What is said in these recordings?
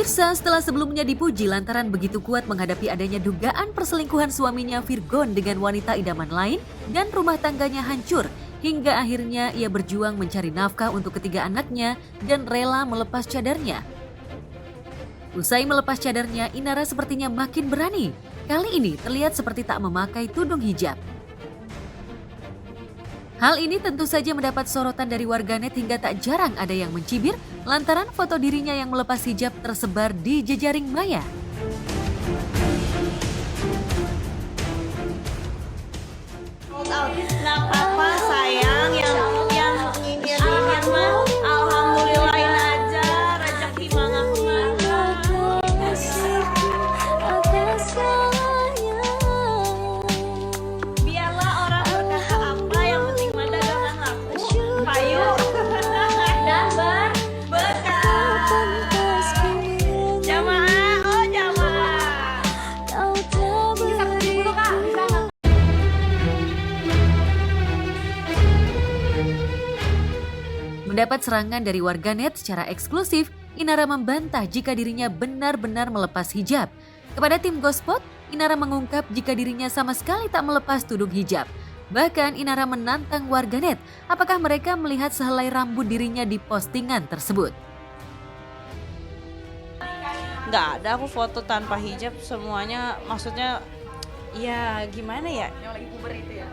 Pemirsa, setelah sebelumnya dipuji lantaran begitu kuat menghadapi adanya dugaan perselingkuhan suaminya Virgon dengan wanita idaman lain dan rumah tangganya hancur, hingga akhirnya ia berjuang mencari nafkah untuk ketiga anaknya dan rela melepas cadarnya. Usai melepas cadarnya, Inara sepertinya makin berani. Kali ini terlihat seperti tak memakai tudung hijab. Hal ini tentu saja mendapat sorotan dari warganet hingga tak jarang ada yang mencibir lantaran foto dirinya yang melepas hijab tersebar di jejaring maya. Nggak apa-apa sayang, yang nyinyir mah alhamdulillahin aja, rezeki mah nggak kemana. Biarlah orang berkata apa, yang penting mah dagangan laku, payu dan berkah. Jamaah, oh jamaah. Bisa pergi dulu Kak, bisa nggak? Mendapat serangan dari warganet secara eksklusif, Inara membantah jika dirinya benar-benar melepas hijab. Kepada tim Gospot, Inara mengungkap jika dirinya sama sekali tak melepas tudung hijab. Bahkan Inara menantang warganet apakah mereka melihat sehelai rambut dirinya di postingan tersebut. Nggak ada aku foto tanpa hijab, semuanya maksudnya ya gimana ya? Yang lagi puber itu ya?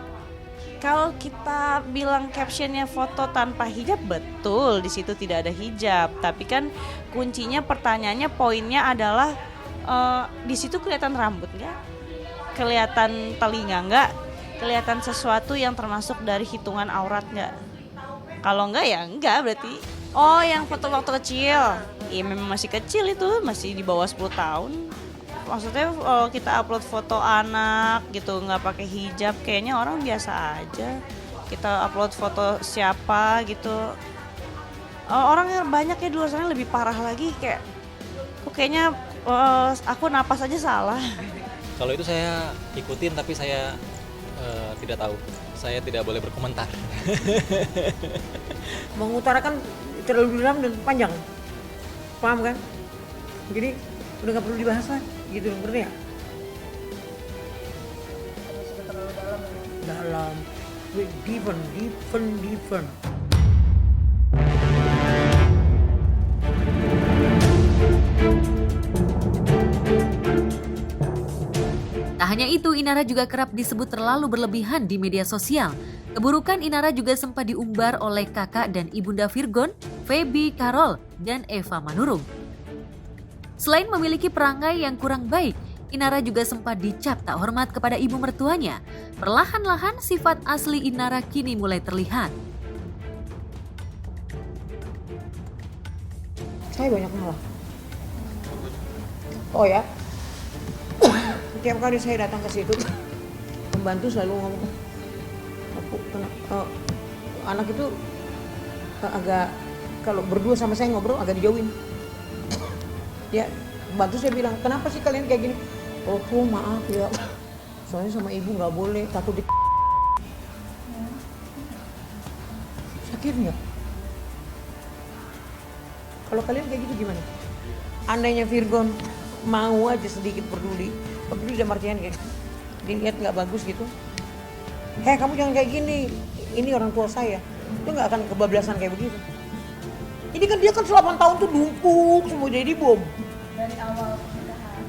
Kalau kita bilang captionnya foto tanpa hijab, betul di situ tidak ada hijab. Tapi kan kuncinya, pertanyaannya, poinnya adalah di situ kelihatan rambut nggak? Kelihatan telinga nggak? Kelihatan sesuatu yang termasuk dari hitungan aurat nggak? Kalau nggak ya nggak berarti. Oh, yang foto waktu kecil, iya memang masih kecil itu, masih di bawah 10 tahun. Maksudnya kalau kita upload foto anak gitu nggak pakai hijab, kayaknya orang biasa aja. Kita upload foto siapa gitu, orang yang banyak ya di luar sana lebih parah lagi, kayak kok kayaknya aku napas aja salah. Kalau itu saya ikutin tapi saya tidak tahu, saya tidak boleh berkomentar. Mengutarakan terlalu dalam dan panjang, paham kan? Jadi udah nggak perlu dibahas lah, gitu ngerti ya? Sudah terlalu Dalam, different. Tak hanya itu, Inara juga kerap disebut terlalu berlebihan di media sosial. Keburukan Inara juga sempat diumbar oleh kakak dan ibunda Virgon, Feby Carol, dan Eva Manurung. Selain memiliki perangai yang kurang baik, Inara juga sempat dicap tak hormat kepada ibu mertuanya. Perlahan-lahan sifat asli Inara kini mulai terlihat. Saya banyak ngalah. Oh ya, tiap kali saya datang ke situ, pembantu selalu ngomong, anak itu agak, kalau berdua sama saya ngobrol agak dijauhin. Ya, pembantu saya bilang, kenapa sih kalian kayak gini? Oh maaf ya, soalnya sama ibu nggak boleh, takut di sakit nggak? Kalau kalian kayak gitu gimana? Andainya Virgon mau aja sedikit peduli dalam artian kayak dilihat nggak bagus gitu. Hei kamu jangan kayak gini, ini orang tua saya, itu nggak akan kebablasan kayak begitu. Ini kan dia kan 8 tahun tuh dumpuk semua jadi bom. dari awal pernikahan.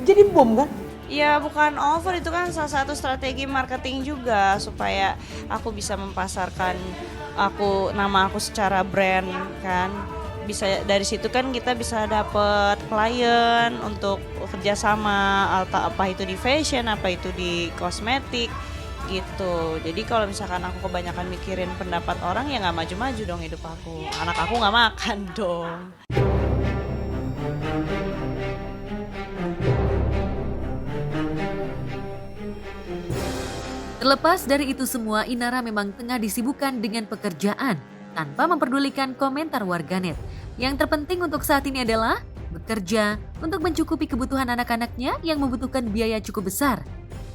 Jadi bom kan? Ya bukan over, itu kan salah satu strategi marketing juga supaya aku bisa memasarkan nama aku secara brand kan. Bisa dari situ kan kita bisa dapet klien untuk kerjasama, apa itu di fashion, apa itu di kosmetik gitu. Jadi kalau misalkan aku kebanyakan mikirin pendapat orang, ya nggak maju-maju dong hidup aku. Anak aku nggak makan dong. Terlepas dari itu semua, Inara memang tengah disibukkan dengan pekerjaan tanpa memperdulikan komentar warganet. Yang terpenting untuk saat ini adalah bekerja untuk mencukupi kebutuhan anak-anaknya yang membutuhkan biaya cukup besar.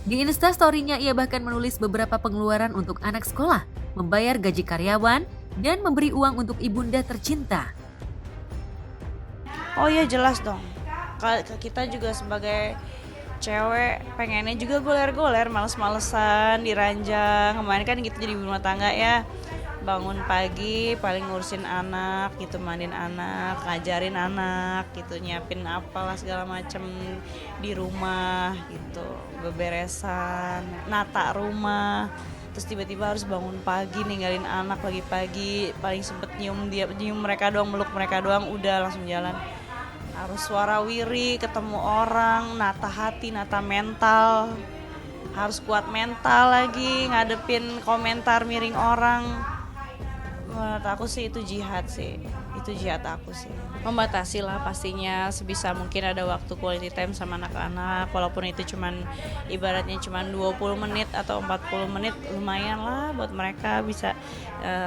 Di Instastory-nya ia bahkan menulis beberapa pengeluaran untuk anak sekolah, membayar gaji karyawan, dan memberi uang untuk ibunda tercinta. Oh iya jelas dong. Kita juga sebagai cewek pengennya juga goler-goler, males-malesan, diranjang. Kemarin kan gitu jadi ibu rumah tangga ya. Bangun pagi paling ngurusin anak gitu, mandiin anak, ngajarin anak gitu, nyiapin apalah segala macem di rumah gitu, beberesan, nata rumah. Terus tiba-tiba harus bangun pagi ninggalin anak lagi pagi, paling sempet nyium mereka doang, meluk mereka doang, udah langsung jalan. Harus warawiri, ketemu orang, nata hati, nata mental, harus kuat mental lagi, ngadepin komentar miring orang. Menurut aku sih itu jihad aku sih. Membatasi lah pastinya, sebisa mungkin ada waktu quality time sama anak-anak, walaupun itu ibaratnya cuman 20 menit atau 40 menit, lumayan lah buat mereka bisa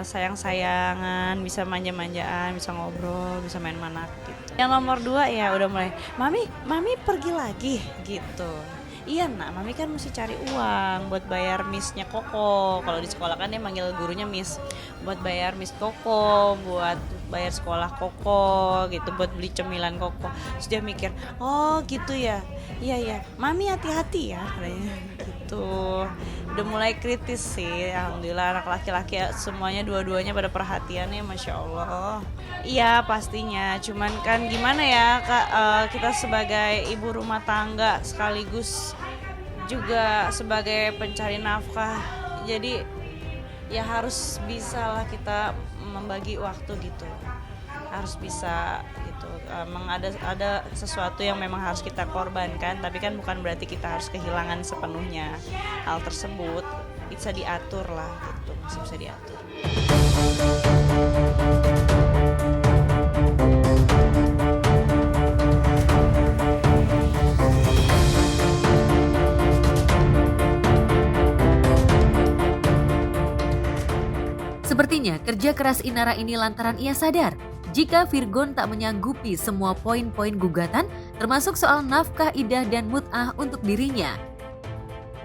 sayang-sayangan, bisa manja-manjaan, bisa ngobrol, bisa main manak gitu. Yang nomor 2 ya udah mulai, mami pergi lagi gitu. Iya nak, mami kan mesti cari uang buat bayar misnya Koko. Kalau di sekolah kan dia manggil gurunya miss. Buat bayar miss Koko, buat bayar sekolah Koko gitu, buat beli cemilan Koko. Terus dia mikir, oh gitu ya, iya mami hati-hati ya katanya gitu. Udah mulai kritis sih, alhamdulillah anak laki-laki ya, semuanya dua-duanya pada perhatiannya, masya Allah. Iya pastinya, cuman kan gimana ya Kak, kita sebagai ibu rumah tangga sekaligus juga sebagai pencari nafkah, jadi ya harus bisa lah kita membagi waktu gitu, harus bisa gitu. Emang ada sesuatu yang memang harus kita korbankan, tapi kan bukan berarti kita harus kehilangan sepenuhnya hal tersebut. Bisa diatur lah gitu, masih bisa diatur. Sepertinya kerja keras Inara ini lantaran ia sadar jika Virgon tak menyanggupi semua poin-poin gugatan, termasuk soal nafkah idah dan mut'ah untuk dirinya.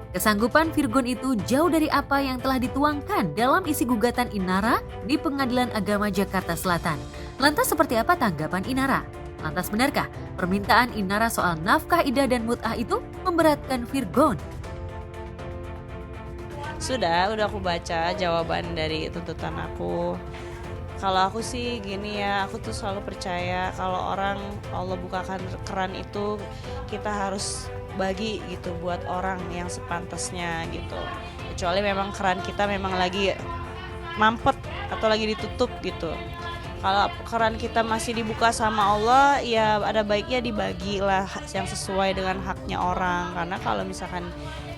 Kesanggupan Virgon itu jauh dari apa yang telah dituangkan dalam isi gugatan Inara di Pengadilan Agama Jakarta Selatan. Lantas seperti apa tanggapan Inara? Lantas benarkah permintaan Inara soal nafkah idah dan mut'ah itu memberatkan Virgon? Udah aku baca jawaban dari tuntutan aku. Kalau aku sih gini ya, aku tuh selalu percaya kalau orang Allah bukakan keran itu, kita harus bagi gitu buat orang yang sepantasnya gitu. Kecuali memang keran kita memang lagi mampet atau lagi ditutup gitu. Kalau keran kita masih dibuka sama Allah, ya ada baiknya dibagilah yang sesuai dengan haknya orang. Karena kalau misalkan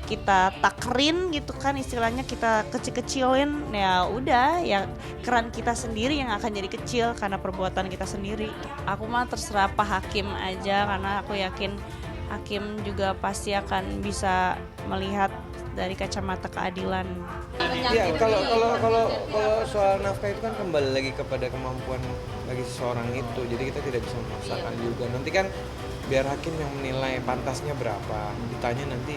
kita takrin gitu kan, istilahnya kita kecil-kecilin, ya udah ya keran kita sendiri yang akan jadi kecil karena perbuatan kita sendiri. Aku mah terserah Pak Hakim aja, karena aku yakin Hakim juga pasti akan bisa melihat dari kacamata keadilan. Iya, kalau soal nafkah itu kan kembali lagi kepada kemampuan bagi seseorang itu. Jadi kita tidak bisa memaksakan juga. Nanti kan biar hakim yang menilai pantasnya berapa. Ditanya nanti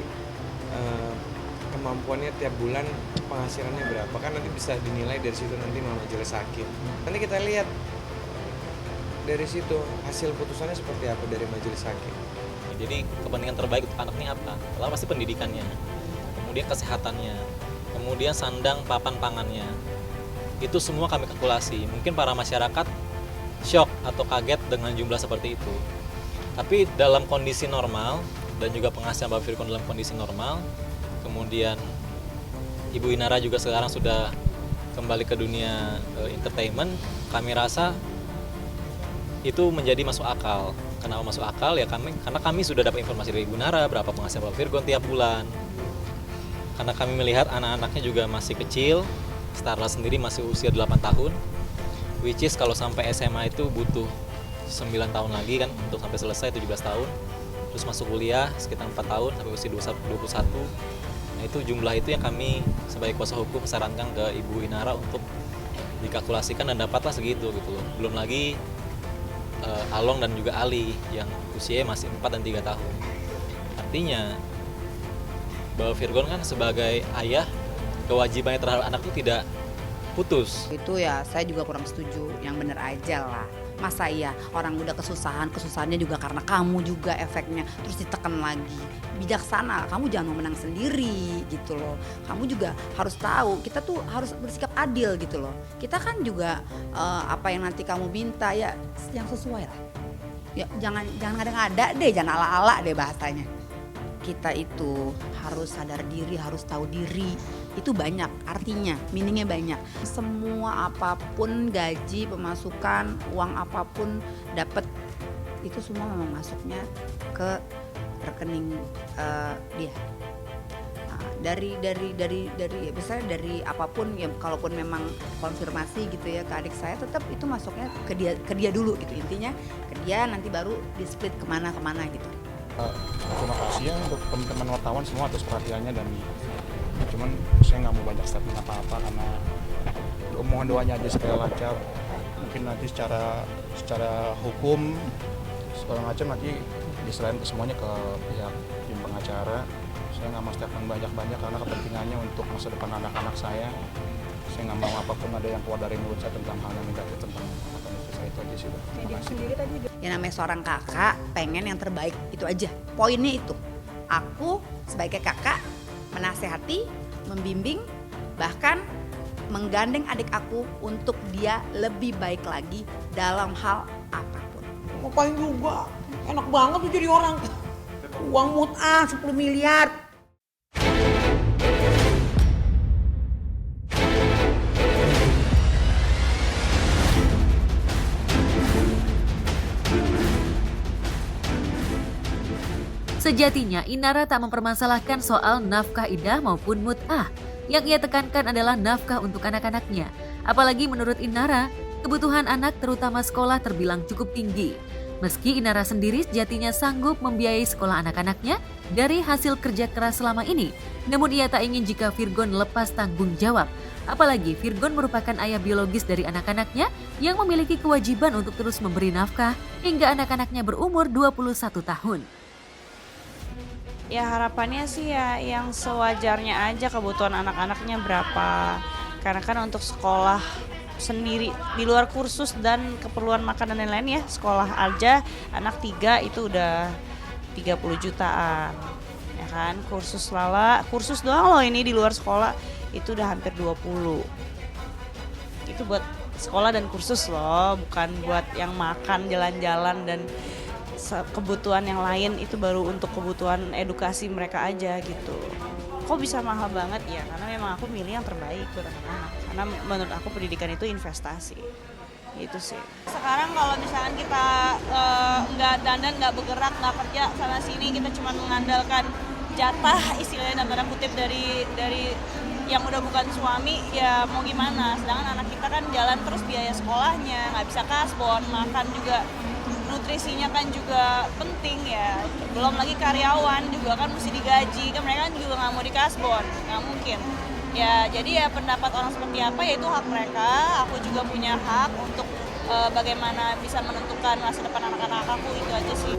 kemampuannya tiap bulan penghasilannya berapa, kan nanti bisa dinilai dari situ nanti majelis hakim. Nanti kita lihat dari situ hasil putusannya seperti apa dari majelis hakim. Jadi kepentingan terbaik untuk anak ini apa? Lalu pasti pendidikannya, kemudian kesehatannya, kemudian sandang papan pangannya. Itu semua kami kalkulasi. Mungkin para masyarakat shock atau kaget dengan jumlah seperti itu. Tapi dalam kondisi normal, dan juga penghasilan Bapak Virgon dalam kondisi normal, kemudian Ibu Inara juga sekarang sudah kembali ke dunia entertainment, kami rasa itu menjadi masuk akal. Kenapa masuk akal? Ya karena kami sudah dapat informasi dari Ibu Inara berapa penghasilan Bapak Virgon tiap bulan. Karena kami melihat anak-anaknya juga masih kecil, Starla sendiri masih usia 8 tahun, which is kalau sampai SMA itu butuh 9 tahun lagi kan untuk sampai selesai 17 tahun. Terus masuk kuliah sekitar 4 tahun sampai usia 21. Nah itu jumlah itu yang kami sebagai kuasa hukum sarankan ke Ibu Inara untuk dikalkulasikan dan dapatlah segitu gitu loh. Belum lagi Along dan juga Ali yang usianya masih 4 dan 3 tahun. Artinya Bapak Virgon kan sebagai ayah, kewajibannya terhadap anak itu tidak putus. Itu ya saya juga kurang setuju, yang bener aja lah. Masa iya orang udah kesusahannya juga karena kamu juga efeknya, terus ditekan lagi. Bijaksana, kamu jangan mau menang sendiri gitu loh. Kamu juga harus tahu, kita tuh harus bersikap adil gitu loh. Kita kan juga apa yang nanti kamu minta ya yang sesuai lah. Ya jangan ngada-ngada deh, jangan ala-ala deh bahasanya. Kita itu harus sadar diri, harus tahu diri. Itu banyak artinya, meaningnya banyak. Semua apapun gaji, pemasukan, uang apapun dapat, itu semua memang masuknya ke rekening dia. Nah, dari misalnya dari apapun ya, kalaupun memang konfirmasi gitu ya ke adik saya, tetap itu masuknya ke dia dulu gitu. Intinya ke dia, nanti baru di split kemana gitu. Terima kasih ya untuk teman-teman wartawan semua atas perhatiannya, dan cuman saya nggak mau banyak statement apa-apa karena mohon doanya aja supaya lancar. Mungkin nanti secara hukum segala macam nanti diserahin ke semuanya ke pihak tim pengacara. Saya nggak mau statement banyak-banyak karena kepentingannya untuk masa depan anak-anak saya. Saya nggak mau apapun ada yang keluar dari mulut saya tentang hal yang negatif tentang saya, itu aja sih. Terima kasih. Ya namanya seorang kakak pengen yang terbaik, itu aja. Poinnya itu. Aku sebagai kakak menasehati, membimbing, bahkan menggandeng adik aku untuk dia lebih baik lagi dalam hal apapun. Ngapain juga? Enak banget tuh jadi orang. Uang mut'ah 10 miliar. Sejatinya, Inara tak mempermasalahkan soal nafkah idah maupun mut'ah. Yang ia tekankan adalah nafkah untuk anak-anaknya. Apalagi menurut Inara, kebutuhan anak terutama sekolah terbilang cukup tinggi. Meski Inara sendiri sejatinya sanggup membiayai sekolah anak-anaknya dari hasil kerja keras selama ini, namun ia tak ingin jika Virgon lepas tanggung jawab. Apalagi Virgon merupakan ayah biologis dari anak-anaknya yang memiliki kewajiban untuk terus memberi nafkah hingga anak-anaknya berumur 21 tahun. Ya harapannya sih ya yang sewajarnya aja, kebutuhan anak-anaknya berapa. Karena kan untuk sekolah sendiri di luar kursus dan keperluan makan dan lain-lain ya, sekolah aja anak 3 itu udah 30 jutaan. Ya kan, kursus doang loh ini di luar sekolah itu udah hampir 20. Itu buat sekolah dan kursus loh, bukan buat yang makan, jalan-jalan dan kebutuhan yang lain. Itu baru untuk kebutuhan edukasi mereka aja gitu. Kok bisa mahal banget ya? Karena memang aku milih yang terbaik buat anak-anak. Karena menurut aku pendidikan itu investasi. Itu sih. Sekarang kalau misalkan kita nggak dandan, nggak bergerak, nggak kerja sana sini, kita cuma mengandalkan jatah istilahnya dalam tanda kutip dari yang udah bukan suami, ya mau gimana? Sedangkan anak kita kan jalan terus biaya sekolahnya, nggak bisa kasbon, makan juga. Nutrisinya kan juga penting ya, belum lagi karyawan juga kan mesti digaji, kan mereka kan juga nggak mau dikasbon, nggak mungkin ya. Jadi ya pendapat orang seperti apa ya itu hak mereka. Aku juga punya hak untuk bagaimana bisa menentukan masa depan anak-anak aku, itu aja sih.